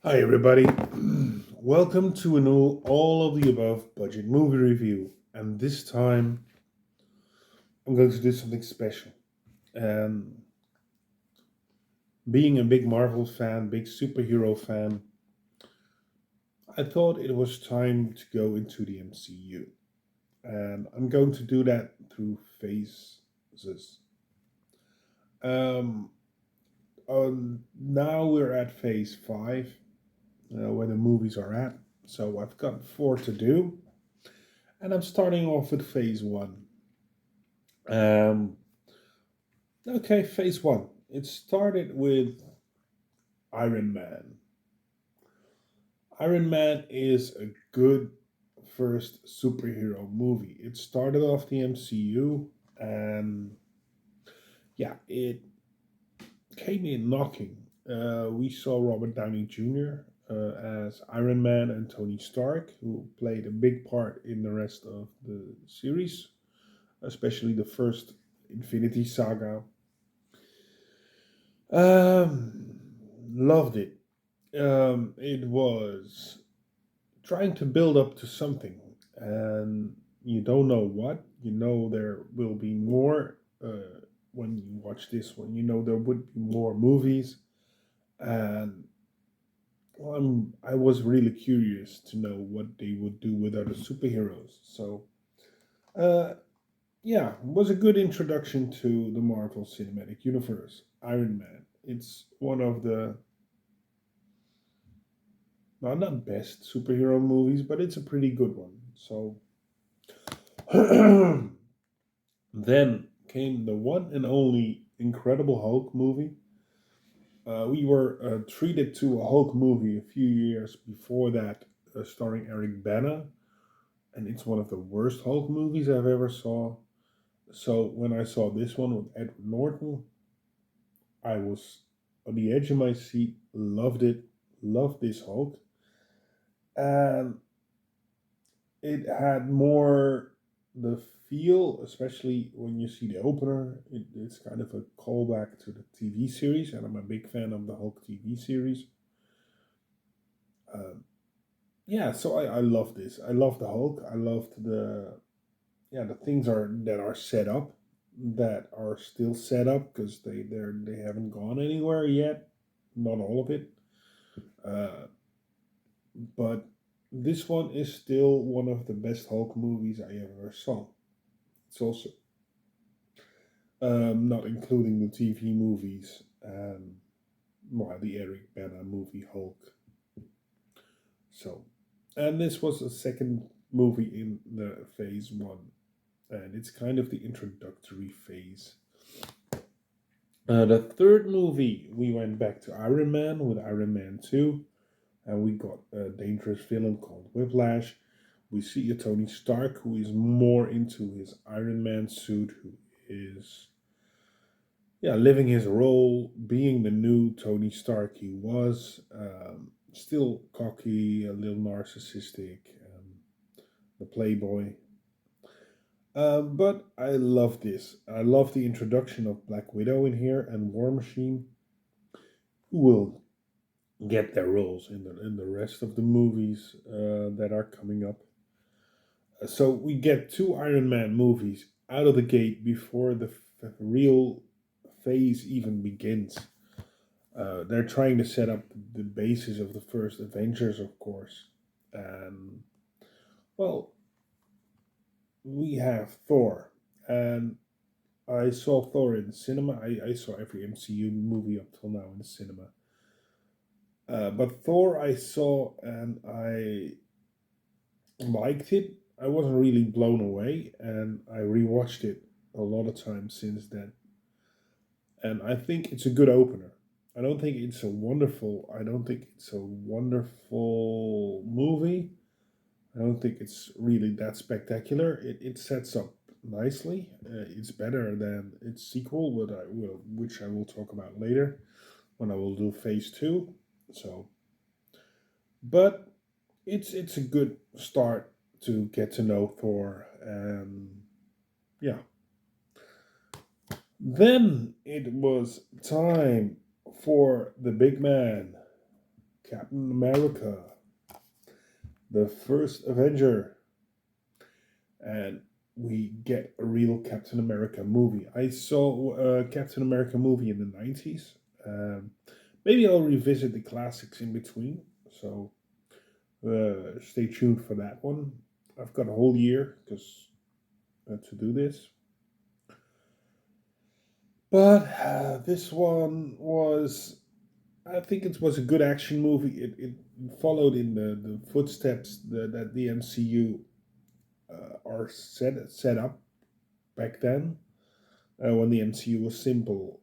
Hi, everybody. Welcome to a new all of the above budget movie review. And this time I'm going to do something special. And being a big Marvel fan, big superhero fan, I thought it was time to go into the MCU. And I'm going to do that through phases. Um, Now we're at phase 5, where the movies are at. So I've got 4 to do. And I'm starting off with phase 1. Um, okay, phase 1. It started with Iron Man. Iron Man is a good first superhero movie. It started off the MCU, and yeah, it came in knocking. We saw Robert Downey Jr. As Iron Man and Tony Stark, who played a big part in the rest of the series, especially the first Infinity Saga. Um, Loved it. It was trying to build up to something, and you don't know what. You know there will be more when you watch this one. You know there would be more movies, and I was really curious to know what they would do with other superheroes. So, uh, yeah, it was a good introduction to the Marvel Cinematic Universe. Iron Man. It's one of the not best superhero movies, but it's a pretty good one. So then came the one and only Incredible Hulk movie. We were treated to a Hulk movie a few years before that, starring Eric Bana, and it's one of the worst Hulk movies I've ever saw. So when I saw this one with Edward Norton, I was on the edge of my seat. Loved it. Loved this Hulk, and it had more the feel, especially when you see the opener. It's kind of a callback to the TV series, and I'm a big fan of the Hulk TV series. Um, yeah, so I love this. I love the Hulk. I loved the things are that are set up, that are still set up because they haven't gone anywhere yet. Not all of it, uh, but this one is still one of the best Hulk movies I ever saw. It's also not including the TV movies, well, the Eric Bana movie Hulk. So, and this was the second movie in the phase 1, and it's kind of the introductory phase. The third movie, we went back to Iron Man with Iron Man 2, and we got a dangerous villain called Whiplash. We see a Tony Stark who is more into his Iron Man suit, who is living his role, being the new Tony Stark he was, still cocky, a little narcissistic, the playboy. But I love this. I love the introduction of Black Widow in here and War Machine, who will get their roles in the rest of the movies that are coming up. So we get two Iron Man movies out of the gate before the real phase even begins. They're trying to set up the basis of the first Avengers, of course. And, well, we have Thor. And I saw Thor in the cinema. I saw every MCU movie up till now in the cinema. But Thor I saw and I liked it. I wasn't really blown away. And I rewatched it a lot of times since then. And I think it's a good opener. I don't think it's a wonderful movie. I don't think it's really that spectacular. It sets up nicely. It's better than its sequel, which I will talk about later when I will do phase 2. So, but it's a good start to get to know Thor, and yeah. Then it was time for the big man, Captain America, the first Avenger, and we get a real Captain America movie. I saw a Captain America movie in the 90s. Um, Maybe I'll revisit the classics in between. So stay tuned for that one. I've got a whole year because to do this. But this one was, I think it was a good action movie. It followed in the footsteps that the MCU are set up back then. When the MCU was simple,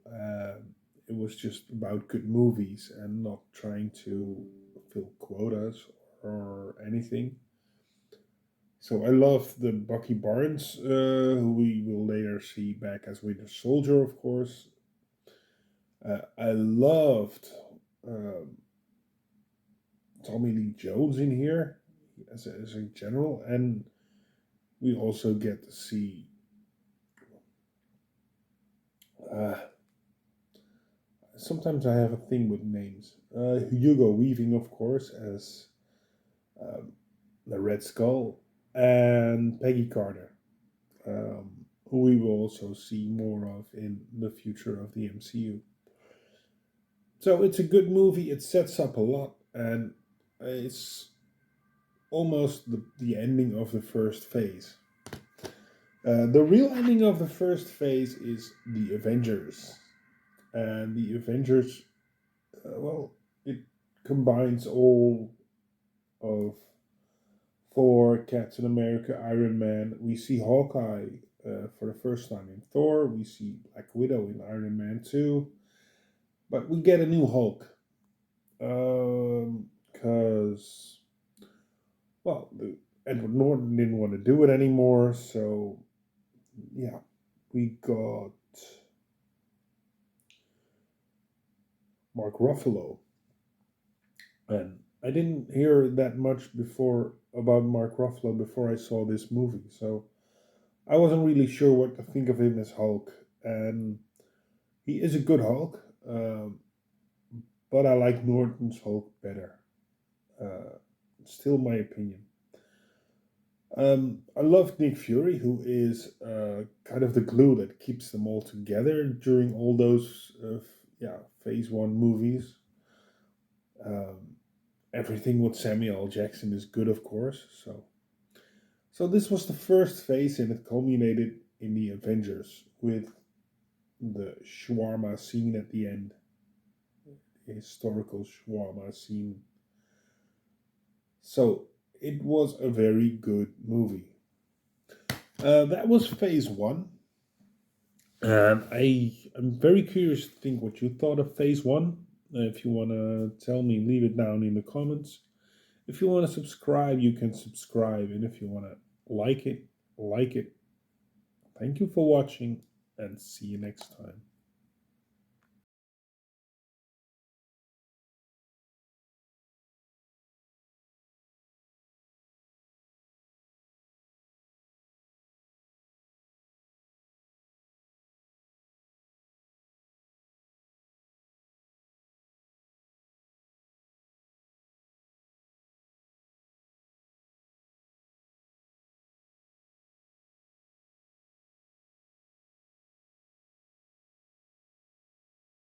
it was just about good movies and not trying to fill quotas or anything. So I love the Bucky Barnes, who we will later see back as Winter Soldier, of course. I loved um, Tommy Lee Jones in here as a general, and we also get to see uh, sometimes I have a thing with names. Hugo Weaving, of course, as um, the Red Skull, and Peggy Carter, who we will also see more of in the future of the MCU. So it's a good movie. It sets up a lot, and it's almost the ending of the first phase. The real ending of the first phase is the Avengers, and the Avengers, well, it combines all of Thor, Captain America, Iron Man. We see Hawkeye for the first time in Thor. We see Black Widow in Iron Man 2. But we get a new Hulk. Because, well, Edward Norton didn't want to do it anymore. So, yeah, we got Mark Ruffalo. And I didn't hear that much before about Mark Ruffalo before I saw this movie. So, I wasn't really sure what to think of him as Hulk, and he is a good Hulk, but I like Norton's Hulk better. Uh, Still my opinion. I love Nick Fury, who is kind of the glue that keeps them all together during all those Phase One movies. Um, Everything with Samuel L. Jackson is good, of course. So this was the first phase, and it culminated in the Avengers with the shawarma scene at the end, the historical shawarma scene. So it was a very good movie. That was phase one. And I'm very curious to think what you thought of phase one. If you want to tell me, leave it down in the comments. If you want to subscribe, you can subscribe. And if you want to like it, like it. Thank you for watching and see you next time.